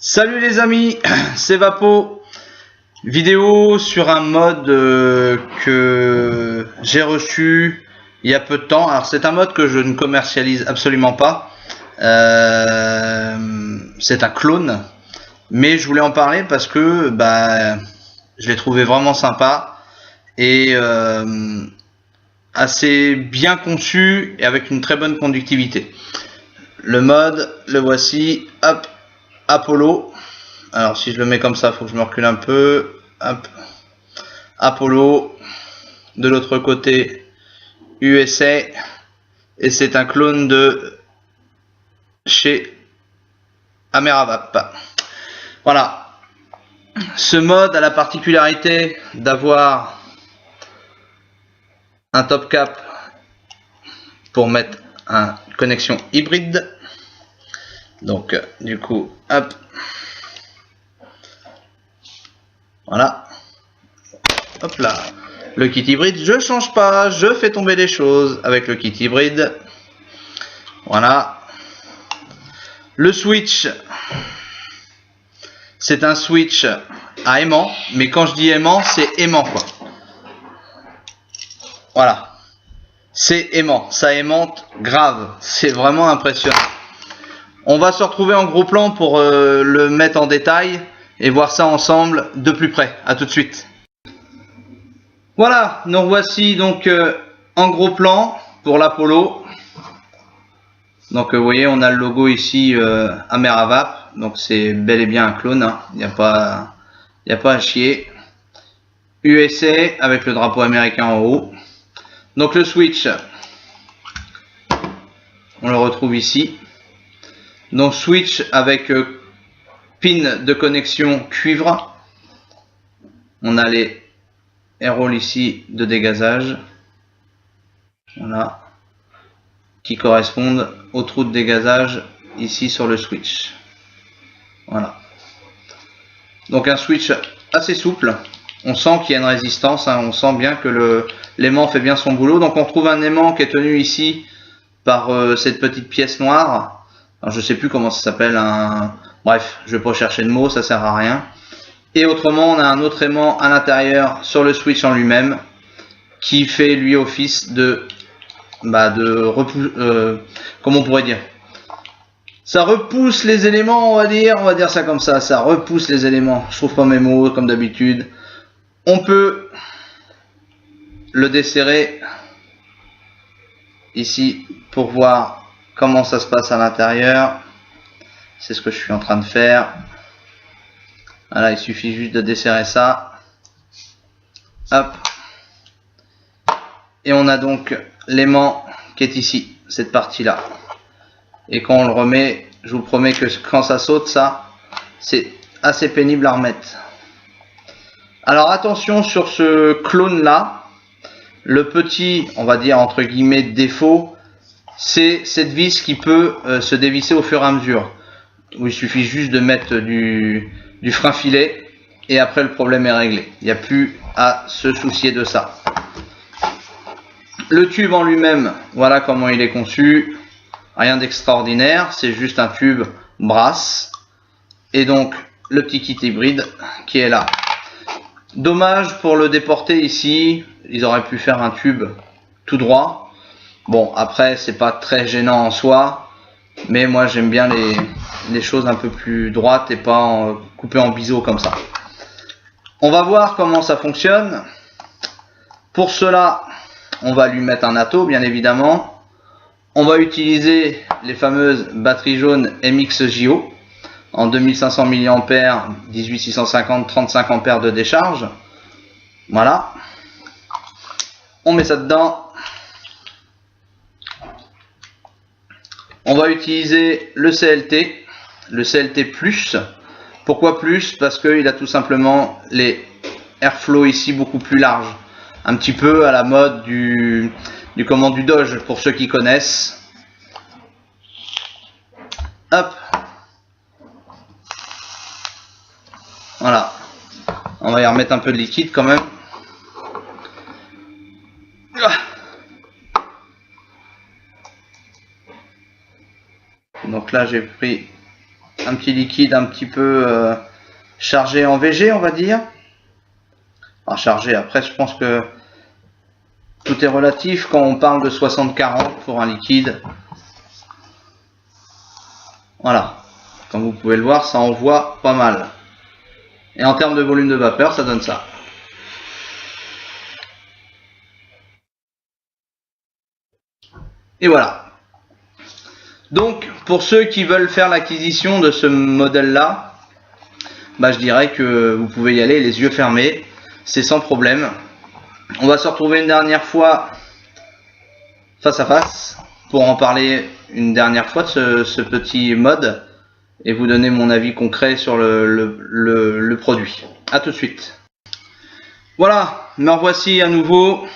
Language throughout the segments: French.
Salut les amis, c'est Vapo. Vidéo sur un mode que j'ai reçu il y a peu de temps. Alors c'est un mode que je ne commercialise absolument pas. C'est un clone. Mais je voulais en parler parce que je l'ai trouvé vraiment sympa et assez bien conçu et avec une très bonne conductivité. Le mode, le voici, hop, Apollo. Alors si je le mets comme ça, il faut que je me recule un peu. Hop. Apollo. De l'autre côté, USA. Et c'est un clone de chez Ameravap. Voilà. Ce mode a la particularité d'avoir un top cap pour mettre une connexion hybride. Donc du coup, hop. Voilà. Hop là. Le kit hybride, je change pas, je fais tomber les choses avec le kit hybride. Voilà. Le switch, c'est un switch à aimant, mais quand je dis aimant, c'est aimant quoi. Voilà. C'est aimant, ça aimante grave, c'est vraiment impressionnant. On va se retrouver en gros plan pour le mettre en détail et voir ça ensemble de plus près. À tout de suite. Voilà, nous voici donc en gros plan pour l'Apollo. Donc vous voyez, on a le logo ici Ameravap, donc c'est bel et bien un clone, hein. Il n'y a pas à chier. USA avec le drapeau américain en haut. Donc le switch, on le retrouve ici. Donc switch avec pin de connexion cuivre. On a les air holes ici de dégazage. Voilà. Qui correspondent aux trous de dégazage ici sur le switch. Voilà. Donc un switch assez souple. On sent qu'il y a une résistance, hein. On sent bien que l'aimant fait bien son boulot. Donc on retrouve un aimant qui est tenu ici par cette petite pièce noire. Alors, je sais plus comment ça s'appelle. Bref, je vais pas chercher de mots, ça sert à rien. Et autrement, on a un autre aimant à l'intérieur sur le switch en lui-même qui fait lui office de comment on pourrait dire, ça repousse les éléments, on va dire ça comme ça repousse les éléments. Je trouve pas mes mots comme d'habitude. On peut le desserrer ici pour voir comment ça se passe à l'intérieur. C'est ce que je suis en train de faire. Voilà, il suffit juste de desserrer ça. Hop. Et on a donc l'aimant qui est ici, cette partie-là. Et quand on le remet, je vous promets que quand ça saute, ça, c'est assez pénible à remettre. Alors attention sur ce clone-là. Le petit, on va dire entre guillemets, défaut, c'est cette vis qui peut se dévisser au fur et à mesure. Où il suffit juste de mettre du frein filet et après le problème est réglé. Il n'y a plus à se soucier de ça. Le tube en lui-même, voilà comment il est conçu. Rien d'extraordinaire, c'est juste un tube brasse. Et donc le petit kit hybride qui est là. Dommage pour le déporter ici, ils auraient pu faire un tube tout droit. Bon, après c'est pas très gênant en soi, mais moi j'aime bien les choses un peu plus droites et pas coupées en biseau comme ça. On va voir comment ça fonctionne. Pour cela, on va lui mettre un atto bien évidemment. On va utiliser les fameuses batteries jaunes MXJO en 2500 mAh, 18650, 35 ampères de décharge. Voilà. On met ça dedans. On va utiliser le CLT Plus. Pourquoi plus? Parce qu'il a tout simplement les airflow ici beaucoup plus larges. Un petit peu à la mode du Doge pour ceux qui connaissent. Hop. Voilà. On va y remettre un peu de liquide quand même. Donc là j'ai pris un petit liquide un petit peu chargé en VG, on va dire. Enfin, chargé, après je pense que tout est relatif quand on parle de 60-40 pour un liquide. Voilà, comme vous pouvez le voir, ça envoie pas mal. Et en termes de volume de vapeur, ça donne ça. Et voilà. Donc, pour ceux qui veulent faire l'acquisition de ce modèle-là, bah, je dirais que vous pouvez y aller les yeux fermés. C'est sans problème. On va se retrouver une dernière fois face à face pour en parler une dernière fois de ce petit mode et vous donner mon avis concret sur le produit. A tout de suite. Voilà, me revoici à nouveau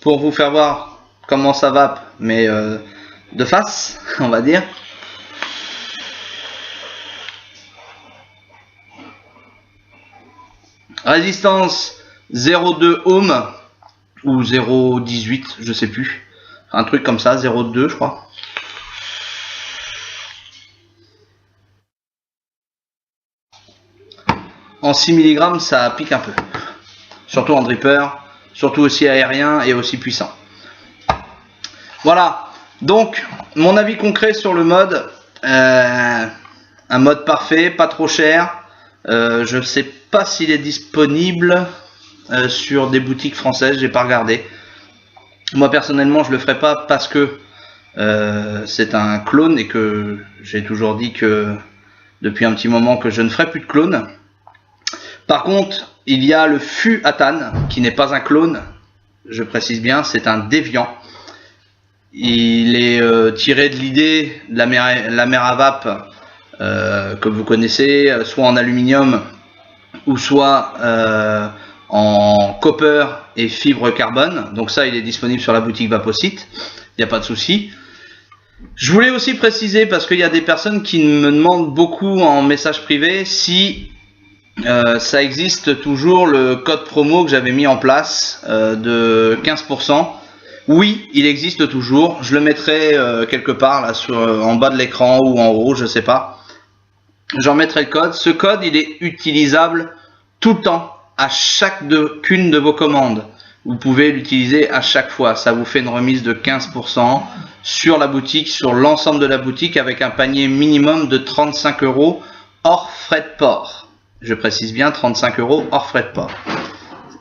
pour vous faire voir comment ça vape, mais de face, on va dire. Résistance 0,2 ohm ou 0,18, je sais plus. Un truc comme ça, 0,2 je crois. En 6 mg, ça pique un peu. Surtout en dripper, surtout aussi aérien et aussi puissant. Voilà, donc mon avis concret sur le mode. Un mode parfait, pas trop cher. Je ne sais pas s'il est disponible sur des boutiques françaises, j'ai pas regardé. Moi personnellement je le ferai pas parce que c'est un clone et que j'ai toujours dit que depuis un petit moment que je ne ferai plus de clone. Par contre il y a le fût Atan qui n'est pas un clone, je précise bien, c'est un déviant. Il est tiré de l'idée de la mer à vape que vous connaissez, soit en aluminium ou soit en copper et fibre carbone. Donc ça, il est disponible sur la boutique Vaposite, il n'y a pas de souci. Je voulais aussi préciser, parce qu'il y a des personnes qui me demandent beaucoup en message privé, si ça existe toujours le code promo que j'avais mis en place de 15%. Oui, il existe toujours. Je le mettrai quelque part là en bas de l'écran ou en haut, je sais pas. J'en mettrai le code. Ce code, il est utilisable tout le temps à chacune de vos commandes. Vous pouvez l'utiliser à chaque fois. Ça vous fait une remise de 15% sur la boutique, sur l'ensemble de la boutique, avec un panier minimum de 35 € hors frais de port. Je précise bien 35 € hors frais de port.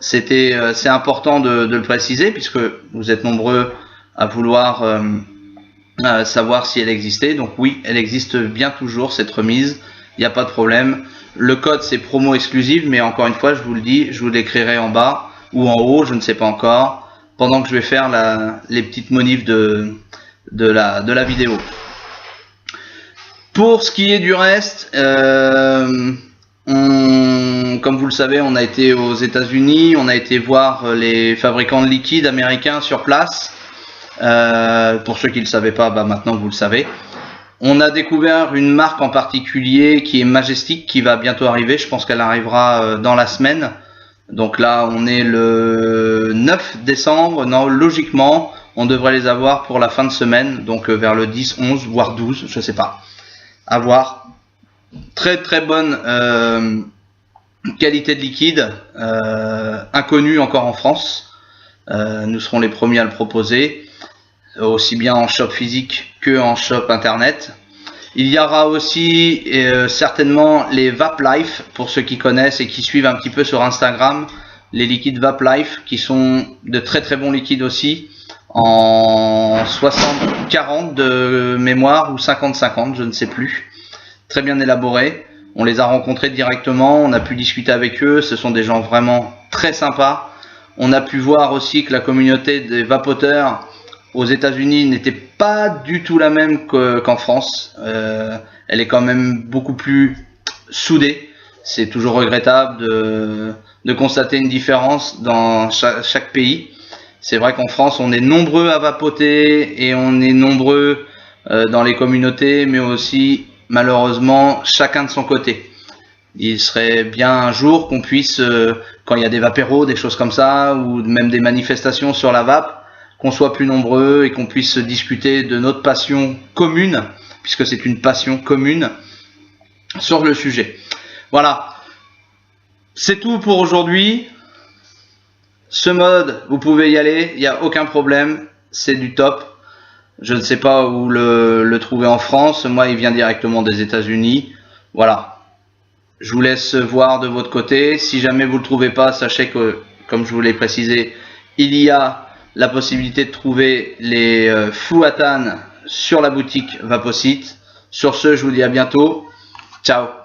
C'est important de le préciser puisque vous êtes nombreux à vouloir savoir si elle existait. Donc oui, elle existe bien toujours, cette remise, il n'y a pas de problème. Le code c'est promo exclusive, mais encore une fois je vous le dis, je vous l'écrirai en bas ou en haut, je ne sais pas encore, pendant que je vais faire les petites manifs de la vidéo. Pour ce qui est du reste, comme vous le savez, on a été aux États-Unis, on a été voir les fabricants de liquide américains sur place. Pour ceux qui ne le savaient pas, bah maintenant vous le savez. On a découvert une marque en particulier qui est Majestic, qui va bientôt arriver. Je pense qu'elle arrivera dans la semaine. Donc là, on est le 9 décembre. Non, logiquement, on devrait les avoir pour la fin de semaine. Donc vers le 10, 11, voire 12, je sais pas. À voir. Très très bonne qualité de liquide, inconnue encore en France. Nous serons les premiers à le proposer, aussi bien en shop physique que en shop internet. Il y aura aussi certainement les Vape Life, pour ceux qui connaissent et qui suivent un petit peu sur Instagram, les liquides Vape Life, qui sont de très très bons liquides aussi, en 60-40 de mémoire ou 50-50, je ne sais plus. Très bien élaborés, on les a rencontrés directement, on a pu discuter avec eux, ce sont des gens vraiment très sympas. On a pu voir aussi que la communauté des vapoteurs aux États-Unis n'était pas du tout la même qu'en France. Elle est quand même beaucoup plus soudée. C'est toujours regrettable de constater une différence dans chaque pays. C'est vrai qu'en France, on est nombreux à vapoter et on est nombreux dans les communautés, mais aussi malheureusement chacun de son côté. Il serait bien un jour qu'on puisse, quand il y a des vapéros, des choses comme ça, ou même des manifestations sur la vape, qu'on soit plus nombreux et qu'on puisse discuter de notre passion commune, puisque c'est une passion commune. sur le sujet. Voilà, c'est tout pour aujourd'hui. Ce mode, vous pouvez y aller, il n'y a aucun problème, c'est du top. Je ne sais pas où le trouver en France, moi il vient directement des États-Unis. Voilà, je vous laisse voir de votre côté. Si jamais vous ne le trouvez pas, sachez que, comme je vous l'ai précisé, il y a la possibilité de trouver les Fluatan sur la boutique Vaposite. Sur ce, je vous dis à bientôt. Ciao.